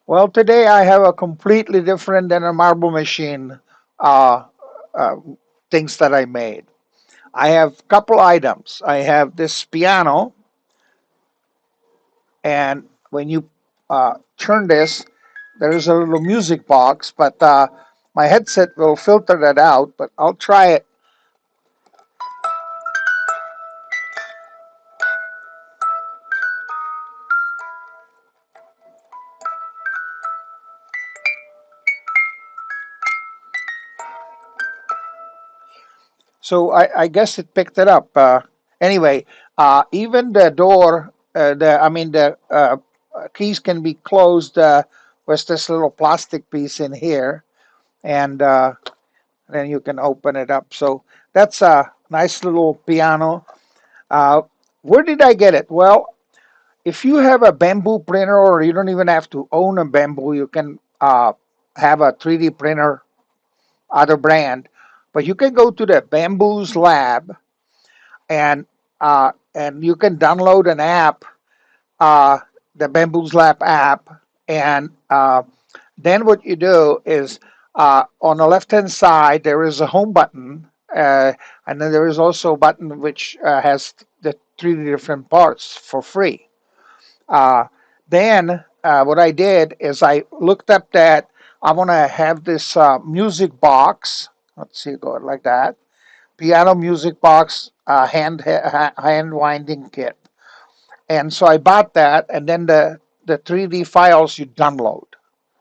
Well, today I have a completely different than a marble machine uh, uh, things that I made. I have a couple items. I have this piano, and when you turn this, there's a little music box, but my headset will filter that out, but I'll try it. So I guess it picked it up. Anyway, even the door, the keys can be closed with this little plastic piece in here, and then you can open it up. So that's a nice little piano. Uh, where did I get it? Well, if you have a bamboo printer, or you don't even have to own a bamboo, you can have a 3D printer, other brand. But you can go to the Bamboo's Lab, and you can download an app, uh, the Bamboo's Lab app, and then what you do is on the left hand side there is a home button, and then there is also a button which has the three different parts for free. Uh, then what I did is I looked up that I want to have this music box. Let's see, go like that. Piano music box, hand winding kit, and so I bought that, and then the 3D files you download.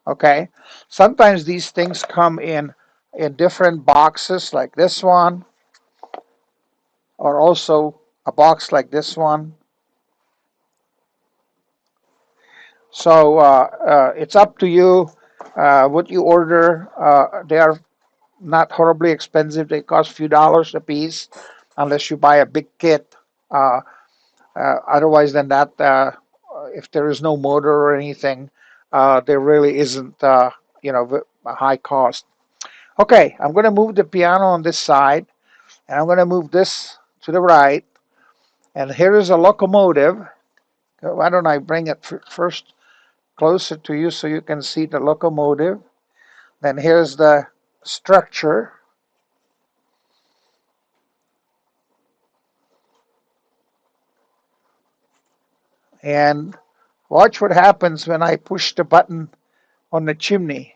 Okay, sometimes these things come in different boxes, like this one, or also a box like this one. So it's up to you what you order. They are not horribly expensive. They cost a few dollars a piece, unless you buy a big kit. Uh, Otherwise than that, if there is no motor or anything, there really isn't, a high cost. Okay, I'm going to move the piano on this side, and I'm going to move this to the right. And here is a locomotive. Why don't I bring it first closer to you so you can see the locomotive? Then here's the structure. And watch what happens when I push the button on the chimney.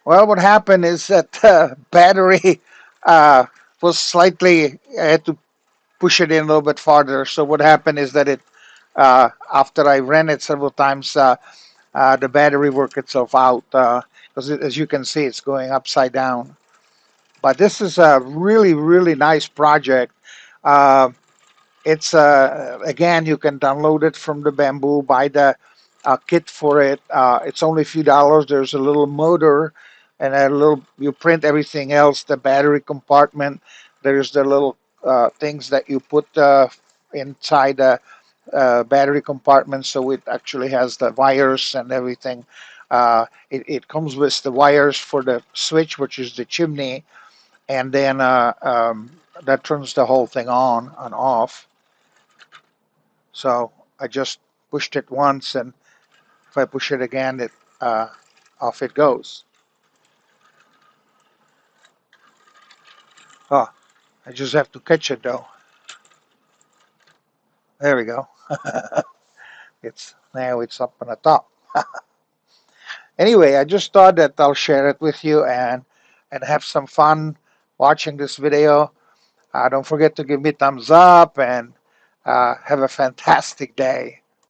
Well, what happened is that the battery uh, was slightly, I had to push it in a little bit farther. So what happened is that after I ran it several times, the battery worked itself out. Because as you can see, it's going upside down. But this is a really, really nice project. Uh, it's again, you can download it from the Bamboo, buy the kit for it. It's only a few dollars. There's a little motor and a little. You print everything else. The battery compartment. There's the little things that you put inside the battery compartment, so it actually has the wires and everything. It comes with the wires for the switch, which is the chimney, and then that turns the whole thing on and off. So I just pushed it once, and if I push it again, it off it goes. Oh, I just have to catch it though. There we go. It's now it's up on the top. Anyway, I just thought that I'll share it with you and have some fun watching this video. Don't forget to give me thumbs up and have a fantastic day.